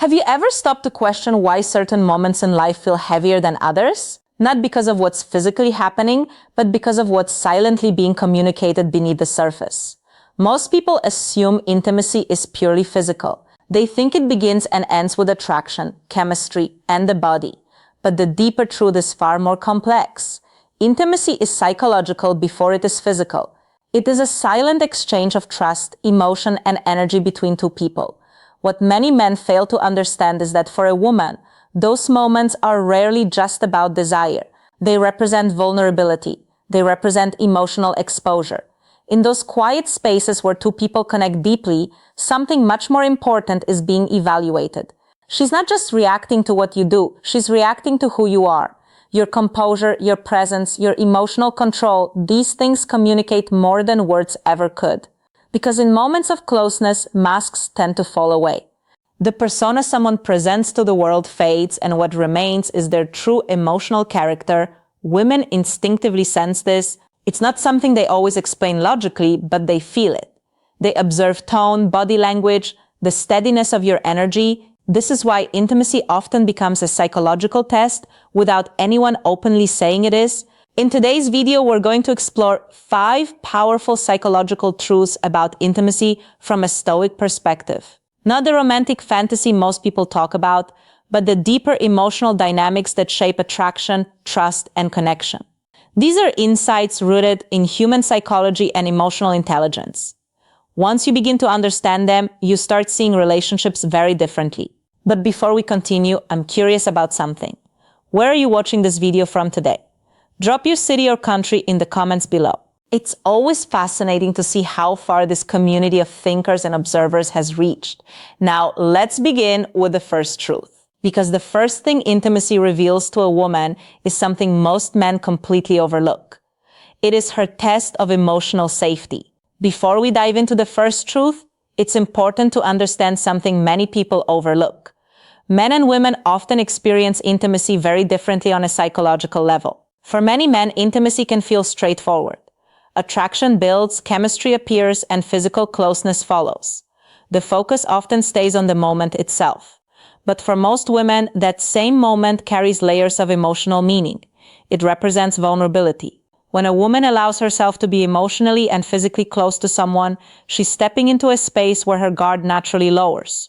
Have you ever stopped to question why certain moments in life feel heavier than others? Not because of what's physically happening, but because of what's silently being communicated beneath the surface. Most people assume intimacy is purely physical. They think it begins and ends with attraction, chemistry, and the body. But the deeper truth is far more complex. Intimacy is psychological before it is physical. It is a silent exchange of trust, emotion, and energy between two people. What many men fail to understand is that for a woman, those moments are rarely just about desire. They represent vulnerability. They represent emotional exposure. In those quiet spaces where two people connect deeply, something much more important is being evaluated. She's not just reacting to what you do, she's reacting to who you are. Your composure, your presence, your emotional control, these things communicate more than words ever could. Because in moments of closeness, masks tend to fall away. The persona someone presents to the world fades, and what remains is their true emotional character. Women instinctively sense this. It's not something they always explain logically, but they feel it. They observe tone, body language, the steadiness of your energy. This is why intimacy often becomes a psychological test without anyone openly saying it is. In today's video, we're going to explore 5 powerful psychological truths about intimacy from a Stoic perspective. Not the romantic fantasy most people talk about, but the deeper emotional dynamics that shape attraction, trust, and connection. These are insights rooted in human psychology and emotional intelligence. Once you begin to understand them, you start seeing relationships very differently. But before we continue, I'm curious about something. Where are you watching this video from today? Drop your city or country in the comments below. It's always fascinating to see how far this community of thinkers and observers has reached. Now, let's begin with the first truth. Because the first thing intimacy reveals to a woman is something most men completely overlook. It is her test of emotional safety. Before we dive into the first truth, it's important to understand something many people overlook. Men and women often experience intimacy very differently on a psychological level. For many men, intimacy can feel straightforward. Attraction builds, chemistry appears, and physical closeness follows. The focus often stays on the moment itself. But for most women, that same moment carries layers of emotional meaning. It represents vulnerability. When a woman allows herself to be emotionally and physically close to someone, she's stepping into a space where her guard naturally lowers.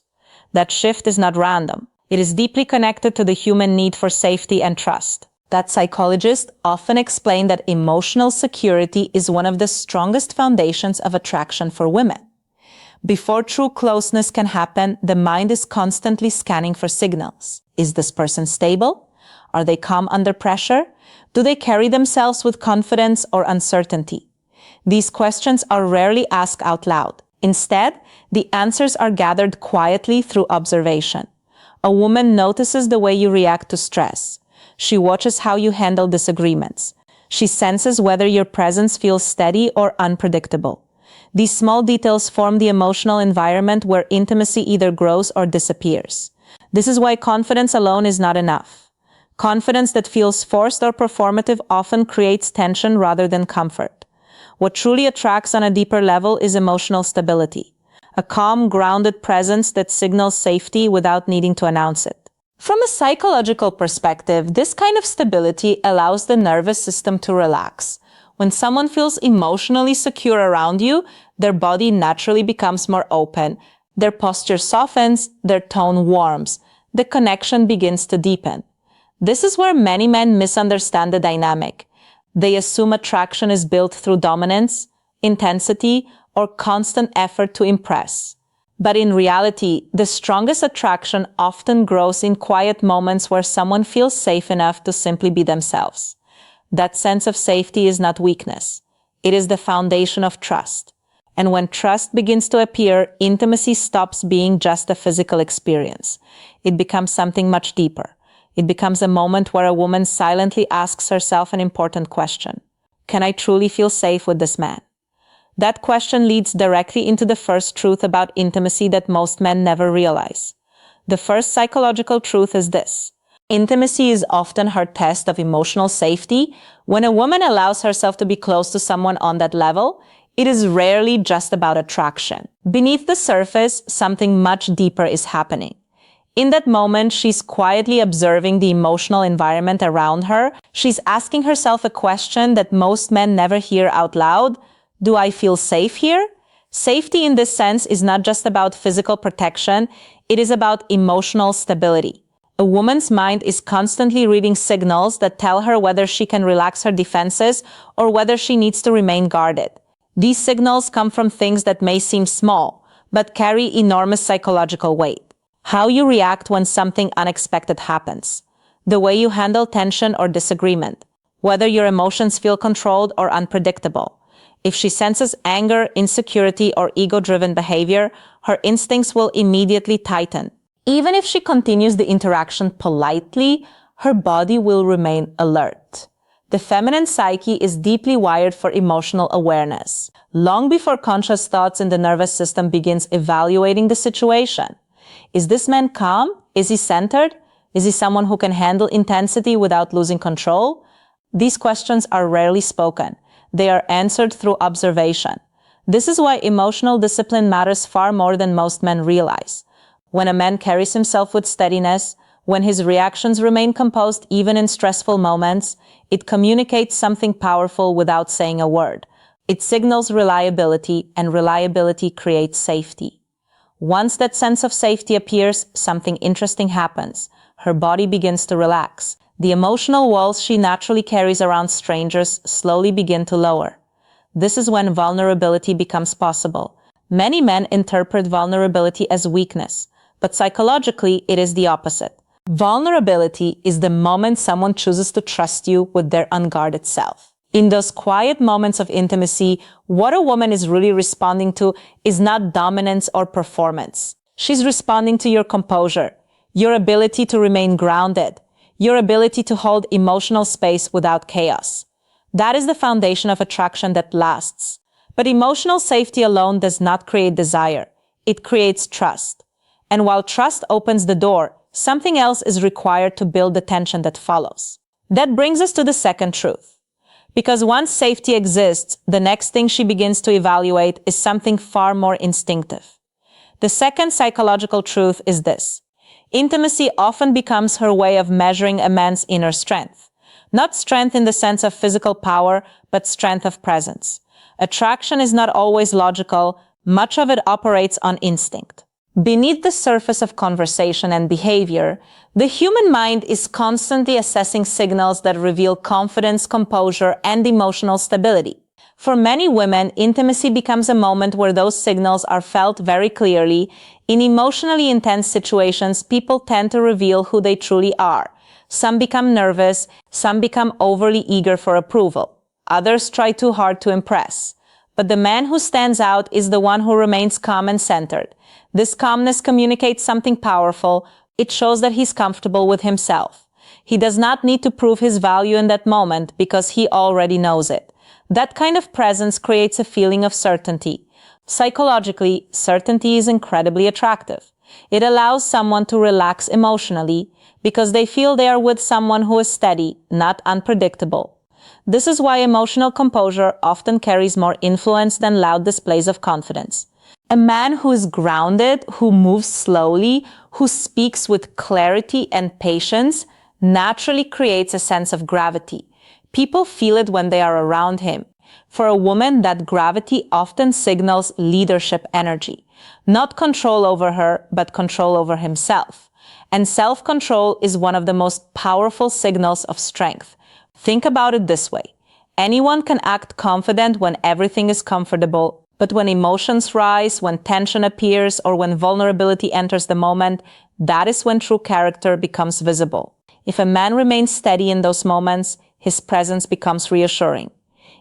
That shift is not random. It is deeply connected to the human need for safety and trust. That psychologists often explain that emotional security is one of the strongest foundations of attraction for women. Before true closeness can happen, the mind is constantly scanning for signals. Is this person stable? Are they calm under pressure? Do they carry themselves with confidence or uncertainty? These questions are rarely asked out loud. Instead, the answers are gathered quietly through observation. A woman notices the way you react to stress. She watches how you handle disagreements. She senses whether your presence feels steady or unpredictable. These small details form the emotional environment where intimacy either grows or disappears. This is why confidence alone is not enough. Confidence that feels forced or performative often creates tension rather than comfort. What truly attracts on a deeper level is emotional stability. A calm, grounded presence that signals safety without needing to announce it. From a psychological perspective, this kind of stability allows the nervous system to relax. When someone feels emotionally secure around you, their body naturally becomes more open. Their posture softens, their tone warms. The connection begins to deepen. This is where many men misunderstand the dynamic. They assume attraction is built through dominance, intensity, or constant effort to impress. But in reality, the strongest attraction often grows in quiet moments where someone feels safe enough to simply be themselves. That sense of safety is not weakness. It is the foundation of trust. And when trust begins to appear, intimacy stops being just a physical experience. It becomes something much deeper. It becomes a moment where a woman silently asks herself an important question. Can I truly feel safe with this man? That question leads directly into the first truth about intimacy that most men never realize. The first psychological truth is this. Intimacy is often her test of emotional safety. When a woman allows herself to be close to someone on that level, it is rarely just about attraction. Beneath the surface, something much deeper is happening. In that moment, she's quietly observing the emotional environment around her. She's asking herself a question that most men never hear out loud. Do I feel safe here? Safety in this sense is not just about physical protection, it is about emotional stability. A woman's mind is constantly reading signals that tell her whether she can relax her defenses or whether she needs to remain guarded. These signals come from things that may seem small, but carry enormous psychological weight. How you react when something unexpected happens, the way you handle tension or disagreement, whether your emotions feel controlled or unpredictable. If she senses anger, insecurity, or ego-driven behavior, her instincts will immediately tighten. Even if she continues the interaction politely, her body will remain alert. The feminine psyche is deeply wired for emotional awareness, long before conscious thoughts in the nervous system begins evaluating the situation. Is this man calm? Is he centered? Is he someone who can handle intensity without losing control? These questions are rarely spoken. They are answered through observation. This is why emotional discipline matters far more than most men realize. When a man carries himself with steadiness, when his reactions remain composed even in stressful moments, it communicates something powerful without saying a word. It signals reliability, and reliability creates safety. Once that sense of safety appears, something interesting happens. Her body begins to relax. The emotional walls she naturally carries around strangers slowly begin to lower. This is when vulnerability becomes possible. Many men interpret vulnerability as weakness, but psychologically it is the opposite. Vulnerability is the moment someone chooses to trust you with their unguarded self. In those quiet moments of intimacy, what a woman is really responding to is not dominance or performance. She's responding to your composure, your ability to remain grounded, your ability to hold emotional space without chaos. That is the foundation of attraction that lasts. But emotional safety alone does not create desire. It creates trust. And while trust opens the door, something else is required to build the tension that follows. That brings us to the second truth. Because once safety exists, the next thing she begins to evaluate is something far more instinctive. The second psychological truth is this. Intimacy often becomes her way of measuring a man's inner strength. Not strength in the sense of physical power, but strength of presence. Attraction is not always logical. Much of it operates on instinct. Beneath the surface of conversation and behavior, the human mind is constantly assessing signals that reveal confidence, composure, and emotional stability. For many women, intimacy becomes a moment where those signals are felt very clearly. In emotionally intense situations, people tend to reveal who they truly are. Some become nervous, some become overly eager for approval. Others try too hard to impress. But the man who stands out is the one who remains calm and centered. This calmness communicates something powerful. It shows that he's comfortable with himself. He does not need to prove his value in that moment because he already knows it. That kind of presence creates a feeling of certainty. Psychologically, certainty is incredibly attractive. It allows someone to relax emotionally because they feel they are with someone who is steady, not unpredictable. This is why emotional composure often carries more influence than loud displays of confidence. A man who is grounded, who moves slowly, who speaks with clarity and patience, naturally creates a sense of gravity. People feel it when they are around him. For a woman, that gravity often signals leadership energy. Not control over her, but control over himself. And self-control is one of the most powerful signals of strength. Think about it this way. Anyone can act confident when everything is comfortable, but when emotions rise, when tension appears, or when vulnerability enters the moment, that is when true character becomes visible. If a man remains steady in those moments, his presence becomes reassuring.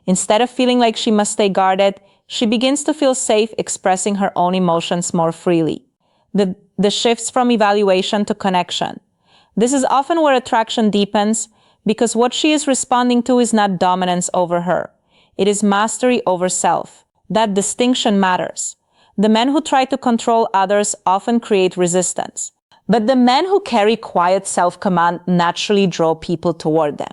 Instead of feeling like she must stay guarded, she begins to feel safe expressing her own emotions more freely. The shifts from evaluation to connection. This is often where attraction deepens, because what she is responding to is not dominance over her. It is mastery over self. That distinction matters. The men who try to control others often create resistance. But the men who carry quiet self-command naturally draw people toward them.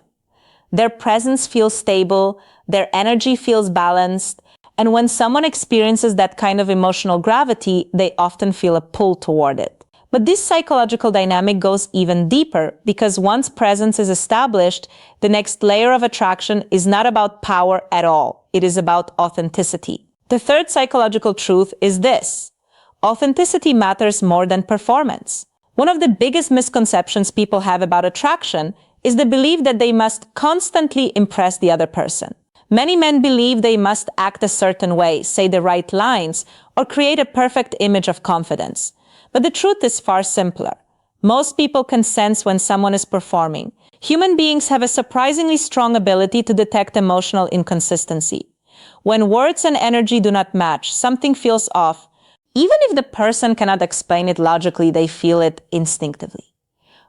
Their presence feels stable, their energy feels balanced, and when someone experiences that kind of emotional gravity, they often feel a pull toward it. But this psychological dynamic goes even deeper because once presence is established, the next layer of attraction is not about power at all. It is about authenticity. The third psychological truth is this: authenticity matters more than performance. One of the biggest misconceptions people have about attraction is the belief that they must constantly impress the other person. Many men believe they must act a certain way, say the right lines, or create a perfect image of confidence. But the truth is far simpler. Most people can sense when someone is performing. Human beings have a surprisingly strong ability to detect emotional inconsistency. When words and energy do not match, something feels off. Even if the person cannot explain it logically, they feel it instinctively.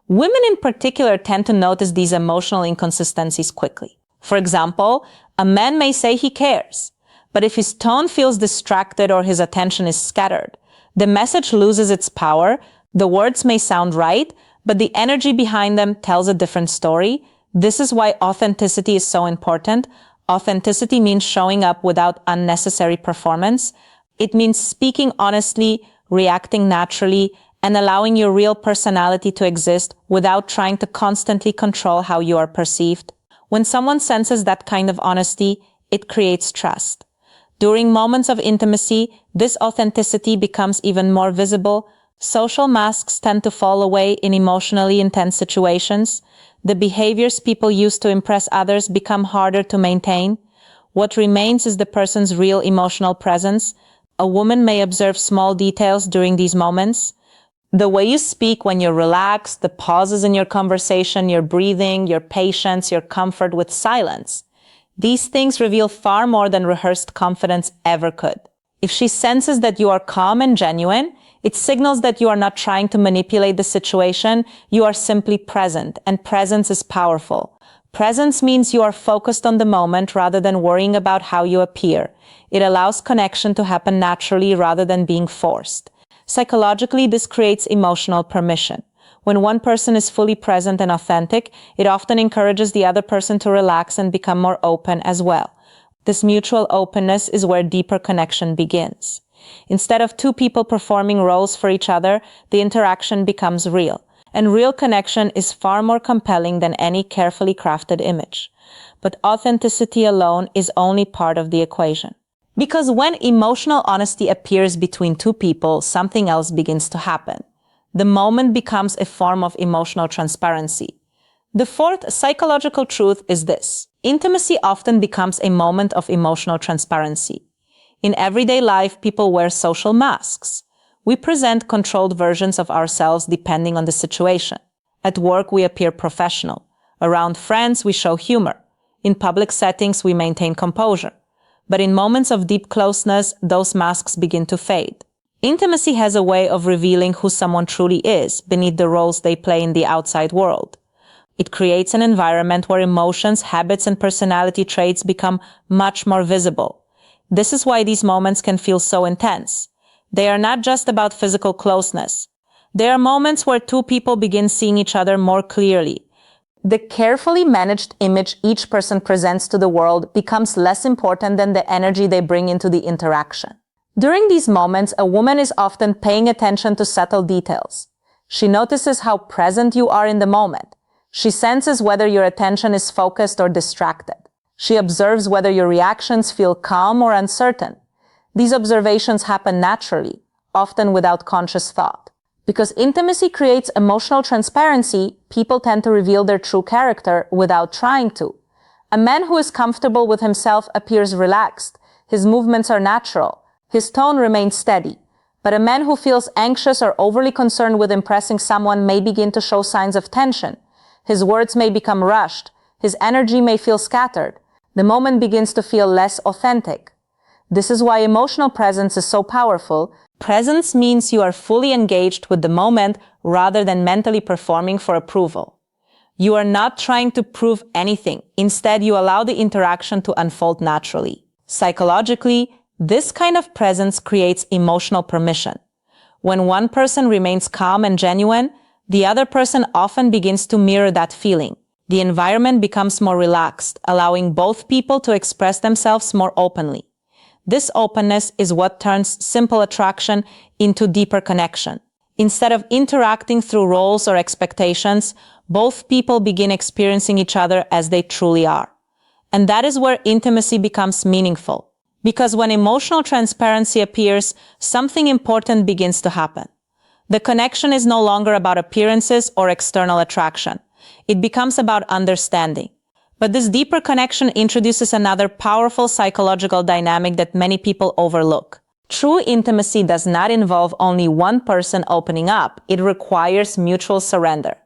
Women in particular tend to notice these emotional inconsistencies quickly. For example, a man may say he cares, but if his tone feels distracted or his attention is scattered, the message loses its power. The words may sound right, but the energy behind them tells a different story. This is why authenticity is so important. Authenticity means showing up without unnecessary performance. It means speaking honestly, reacting naturally, and allowing your real personality to exist without trying to constantly control how you are perceived. When someone senses that kind of honesty, it creates trust. During moments of intimacy, this authenticity becomes even more visible. Social masks tend to fall away in emotionally intense situations. The behaviors people use to impress others become harder to maintain. What remains is the person's real emotional presence. A woman may observe small details during these moments. The way you speak when you're relaxed, the pauses in your conversation, your breathing, your patience, your comfort with silence. These things reveal far more than rehearsed confidence ever could. If she senses that you are calm and genuine, it signals that you are not trying to manipulate the situation, you are simply present, and presence is powerful. Presence means you are focused on the moment rather than worrying about how you appear. It allows connection to happen naturally rather than being forced. Psychologically, this creates emotional permission. When one person is fully present and authentic, it often encourages the other person to relax and become more open as well. This mutual openness is where deeper connection begins. Instead of two people performing roles for each other, the interaction becomes real. And real connection is far more compelling than any carefully crafted image. But authenticity alone is only part of the equation. Because when emotional honesty appears between two people, something else begins to happen. The moment becomes a form of emotional transparency. The fourth psychological truth is this: intimacy often becomes a moment of emotional transparency. In everyday life, people wear social masks. We present controlled versions of ourselves depending on the situation. At work, we appear professional. Around friends, we show humor. In public settings, we maintain composure. But in moments of deep closeness, those masks begin to fade. Intimacy has a way of revealing who someone truly is beneath the roles they play in the outside world. It creates an environment where emotions, habits, and personality traits become much more visible. This is why these moments can feel so intense. They are not just about physical closeness. They are moments where two people begin seeing each other more clearly. The carefully managed image each person presents to the world becomes less important than the energy they bring into the interaction. During these moments, a woman is often paying attention to subtle details. She notices how present you are in the moment. She senses whether your attention is focused or distracted. She observes whether your reactions feel calm or uncertain. These observations happen naturally, often without conscious thought. Because intimacy creates emotional transparency, people tend to reveal their true character without trying to. A man who is comfortable with himself appears relaxed. His movements are natural. His tone remains steady. But a man who feels anxious or overly concerned with impressing someone may begin to show signs of tension. His words may become rushed. His energy may feel scattered. The moment begins to feel less authentic. This is why emotional presence is so powerful. Presence means you are fully engaged with the moment rather than mentally performing for approval. You are not trying to prove anything. Instead, you allow the interaction to unfold naturally. Psychologically, this kind of presence creates emotional permission. When one person remains calm and genuine, the other person often begins to mirror that feeling. The environment becomes more relaxed, allowing both people to express themselves more openly. This openness is what turns simple attraction into deeper connection. Instead of interacting through roles or expectations, both people begin experiencing each other as they truly are. And that is where intimacy becomes meaningful. Because when emotional transparency appears, something important begins to happen. The connection is no longer about appearances or external attraction. It becomes about understanding. But this deeper connection introduces another powerful psychological dynamic that many people overlook. True intimacy does not involve only one person opening up. It requires mutual surrender.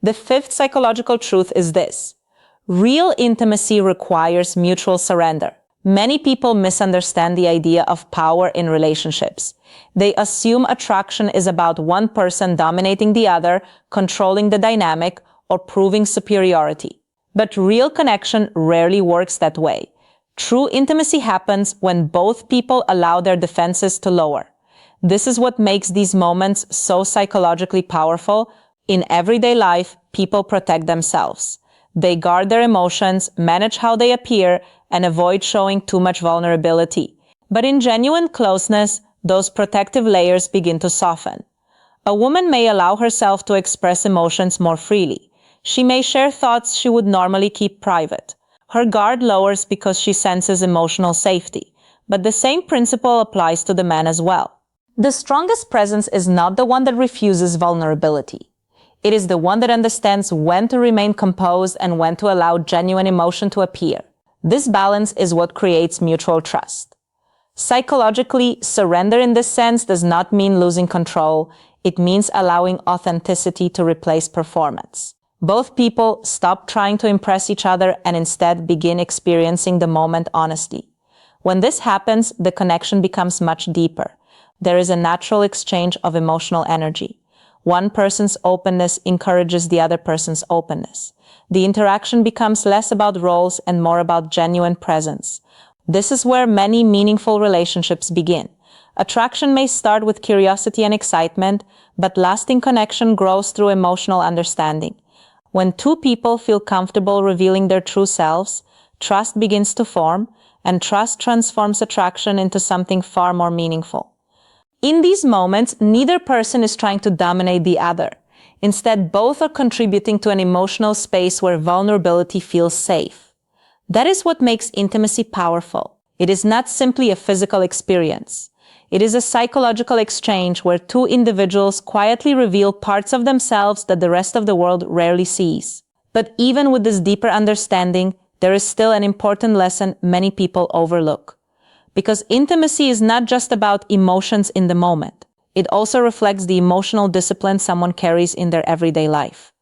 The fifth psychological truth is this: real intimacy requires mutual surrender. Many people misunderstand the idea of power in relationships. They assume attraction is about one person dominating the other, controlling the dynamic, or proving superiority. But real connection rarely works that way. True intimacy happens when both people allow their defenses to lower. This is what makes these moments so psychologically powerful. In everyday life, people protect themselves. They guard their emotions, manage how they appear, and avoid showing too much vulnerability. But in genuine closeness, those protective layers begin to soften. A woman may allow herself to express emotions more freely. She may share thoughts she would normally keep private. Her guard lowers because she senses emotional safety. But the same principle applies to the man as well. The strongest presence is not the one that refuses vulnerability. It is the one that understands when to remain composed and when to allow genuine emotion to appear. This balance is what creates mutual trust. Psychologically, surrender in this sense does not mean losing control. It means allowing authenticity to replace performance. Both people stop trying to impress each other and instead begin experiencing the moment honestly. When this happens, the connection becomes much deeper. There is a natural exchange of emotional energy. One person's openness encourages the other person's openness. The interaction becomes less about roles and more about genuine presence. This is where many meaningful relationships begin. Attraction may start with curiosity and excitement, but lasting connection grows through emotional understanding. When two people feel comfortable revealing their true selves, trust begins to form, and trust transforms attraction into something far more meaningful. In these moments, neither person is trying to dominate the other. Instead, both are contributing to an emotional space where vulnerability feels safe. That is what makes intimacy powerful. It is not simply a physical experience. It is a psychological exchange where two individuals quietly reveal parts of themselves that the rest of the world rarely sees. But even with this deeper understanding, there is still an important lesson many people overlook. Because intimacy is not just about emotions in the moment. It also reflects the emotional discipline someone carries in their everyday life.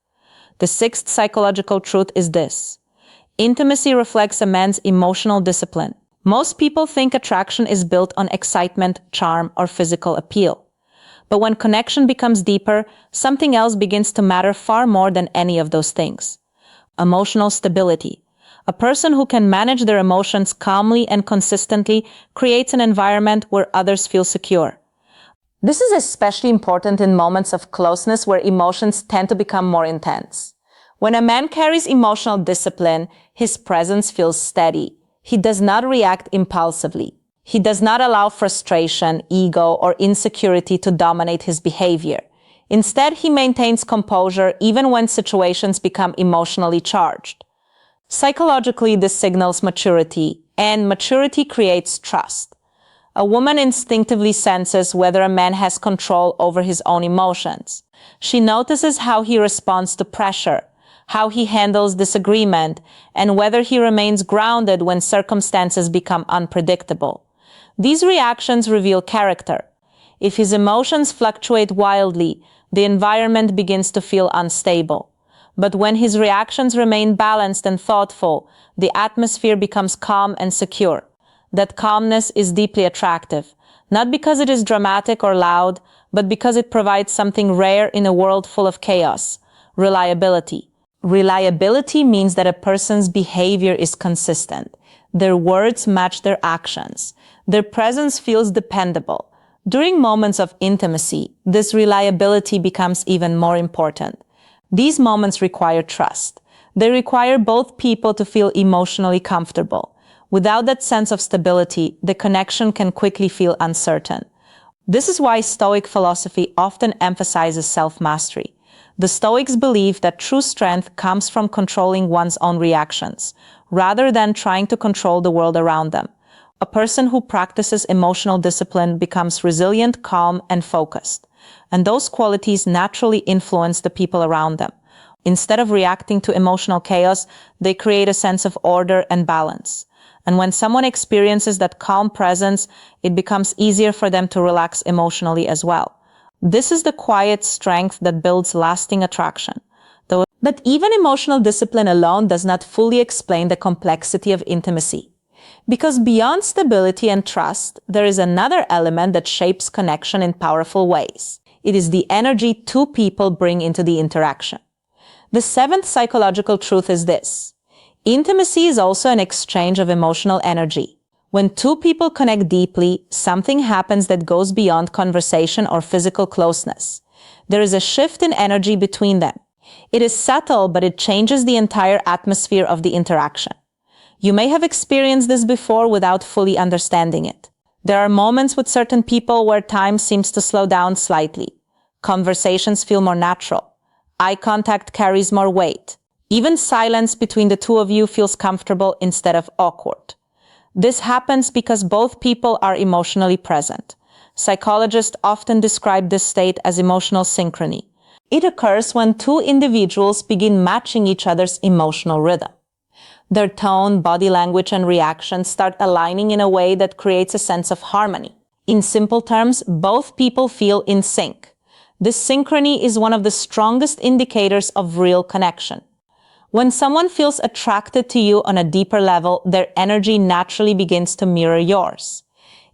The sixth psychological truth is this: intimacy reflects a man's emotional discipline. Most people think attraction is built on excitement, charm, or physical appeal. But when connection becomes deeper, something else begins to matter far more than any of those things. Emotional stability. A person who can manage their emotions calmly and consistently creates an environment where others feel secure. This is especially important in moments of closeness where emotions tend to become more intense. When a man carries emotional discipline, his presence feels steady. He does not react impulsively. He does not allow frustration, ego, or insecurity to dominate his behavior. Instead, he maintains composure even when situations become emotionally charged. Psychologically, this signals maturity, and maturity creates trust. A woman instinctively senses whether a man has control over his own emotions. She notices how he responds to pressure, how he handles disagreement, and whether he remains grounded when circumstances become unpredictable. These reactions reveal character. If his emotions fluctuate wildly, the environment begins to feel unstable. But when his reactions remain balanced and thoughtful, the atmosphere becomes calm and secure. That calmness is deeply attractive, not because it is dramatic or loud, but because it provides something rare in a world full of chaos: reliability. Reliability means that a person's behavior is consistent. Their words match their actions. Their presence feels dependable. During moments of intimacy, this reliability becomes even more important. These moments require trust. They require both people to feel emotionally comfortable. Without that sense of stability, the connection can quickly feel uncertain. This is why Stoic philosophy often emphasizes self-mastery. The Stoics believe that true strength comes from controlling one's own reactions, rather than trying to control the world around them. A person who practices emotional discipline becomes resilient, calm, and focused. And those qualities naturally influence the people around them. Instead of reacting to emotional chaos, they create a sense of order and balance. And when someone experiences that calm presence, it becomes easier for them to relax emotionally as well. This is the quiet strength that builds lasting attraction. But even emotional discipline alone does not fully explain the complexity of intimacy. Because beyond stability and trust, there is another element that shapes connection in powerful ways. It is the energy two people bring into the interaction. The seventh psychological truth is this: intimacy is also an exchange of emotional energy. When two people connect deeply, something happens that goes beyond conversation or physical closeness. There is a shift in energy between them. It is subtle, but it changes the entire atmosphere of the interaction. You may have experienced this before without fully understanding it. There are moments with certain people where time seems to slow down slightly. Conversations feel more natural. Eye contact carries more weight. Even silence between the two of you feels comfortable instead of awkward. This happens because both people are emotionally present. Psychologists often describe this state as emotional synchrony. It occurs when two individuals begin matching each other's emotional rhythm. Their tone, body language, and reactions start aligning in a way that creates a sense of harmony. In simple terms, both people feel in sync. This synchrony is one of the strongest indicators of real connection. When someone feels attracted to you on a deeper level, their energy naturally begins to mirror yours.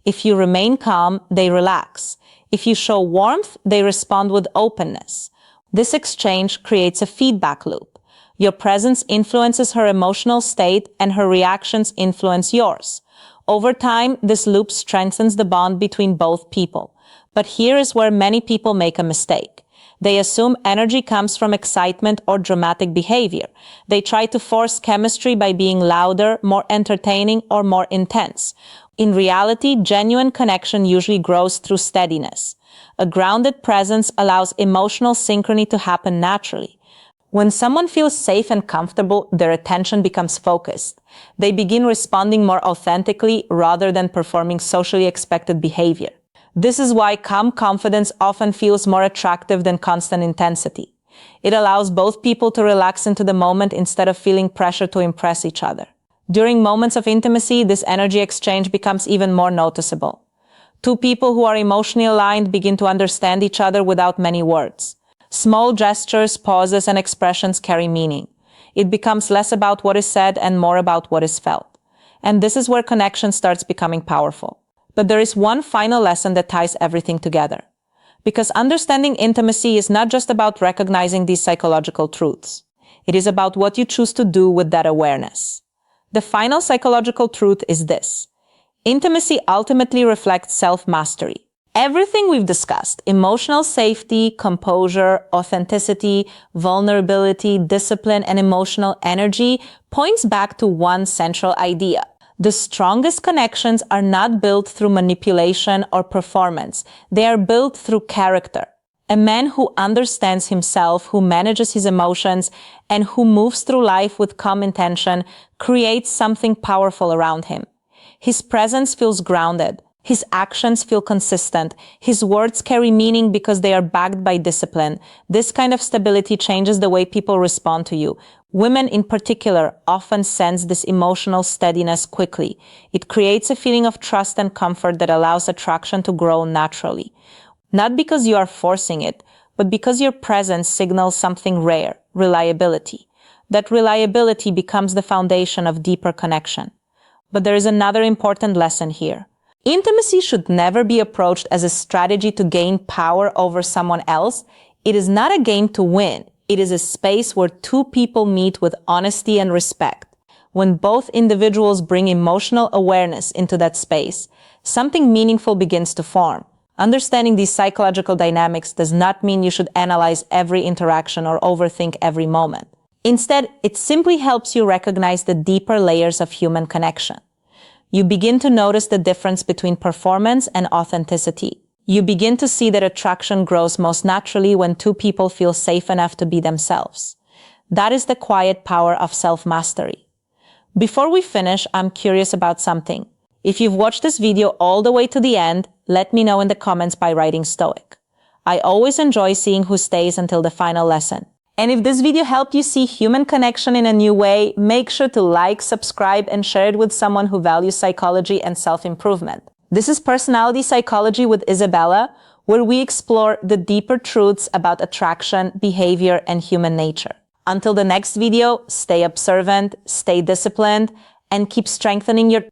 If you remain calm, they relax. If you show warmth, they respond with openness. This exchange creates a feedback loop. Your presence influences her emotional state, and her reactions influence yours. Over time, this loop strengthens the bond between both people. But here is where many people make a mistake. They assume energy comes from excitement or dramatic behavior. They try to force chemistry by being louder, more entertaining, or more intense. In reality, genuine connection usually grows through steadiness. A grounded presence allows emotional synchrony to happen naturally. When someone feels safe and comfortable, their attention becomes focused. They begin responding more authentically rather than performing socially expected behavior. This is why calm confidence often feels more attractive than constant intensity. It allows both people to relax into the moment instead of feeling pressure to impress each other. During moments of intimacy, this energy exchange becomes even more noticeable. Two people who are emotionally aligned begin to understand each other without many words. Small gestures, pauses, and expressions carry meaning. It becomes less about what is said and more about what is felt. And this is where connection starts becoming powerful. But there is one final lesson that ties everything together. Because understanding intimacy is not just about recognizing these psychological truths. It is about what you choose to do with that awareness. The final psychological truth is this: intimacy ultimately reflects self-mastery. Everything we've discussed, emotional safety, composure, authenticity, vulnerability, discipline, and emotional energy, points back to one central idea. The strongest connections are not built through manipulation or performance. They are built through character. A man who understands himself, who manages his emotions, and who moves through life with calm intention creates something powerful around him. His presence feels grounded. His actions feel consistent. His words carry meaning because they are backed by discipline. This kind of stability changes the way people respond to you. Women in particular often sense this emotional steadiness quickly. It creates a feeling of trust and comfort that allows attraction to grow naturally. Not because you are forcing it, but because your presence signals something rare: reliability. That reliability becomes the foundation of deeper connection. But there is another important lesson here. Intimacy should never be approached as a strategy to gain power over someone else. It is not a game to win. It is a space where two people meet with honesty and respect. When both individuals bring emotional awareness into that space, something meaningful begins to form. Understanding these psychological dynamics does not mean you should analyze every interaction or overthink every moment. Instead, it simply helps you recognize the deeper layers of human connection. You begin to notice the difference between performance and authenticity. You begin to see that attraction grows most naturally when two people feel safe enough to be themselves. That is the quiet power of self-mastery. Before we finish, I'm curious about something. If you've watched this video all the way to the end, let me know in the comments by writing stoic. I always enjoy seeing who stays until the final lesson. And if this video helped you see human connection in a new way, make sure to like, subscribe, and share it with someone who values psychology and self-improvement. This is Personality Psychology with Isabella, where we explore the deeper truths about attraction, behavior, and human nature. Until the next video, stay observant, stay disciplined, and keep strengthening your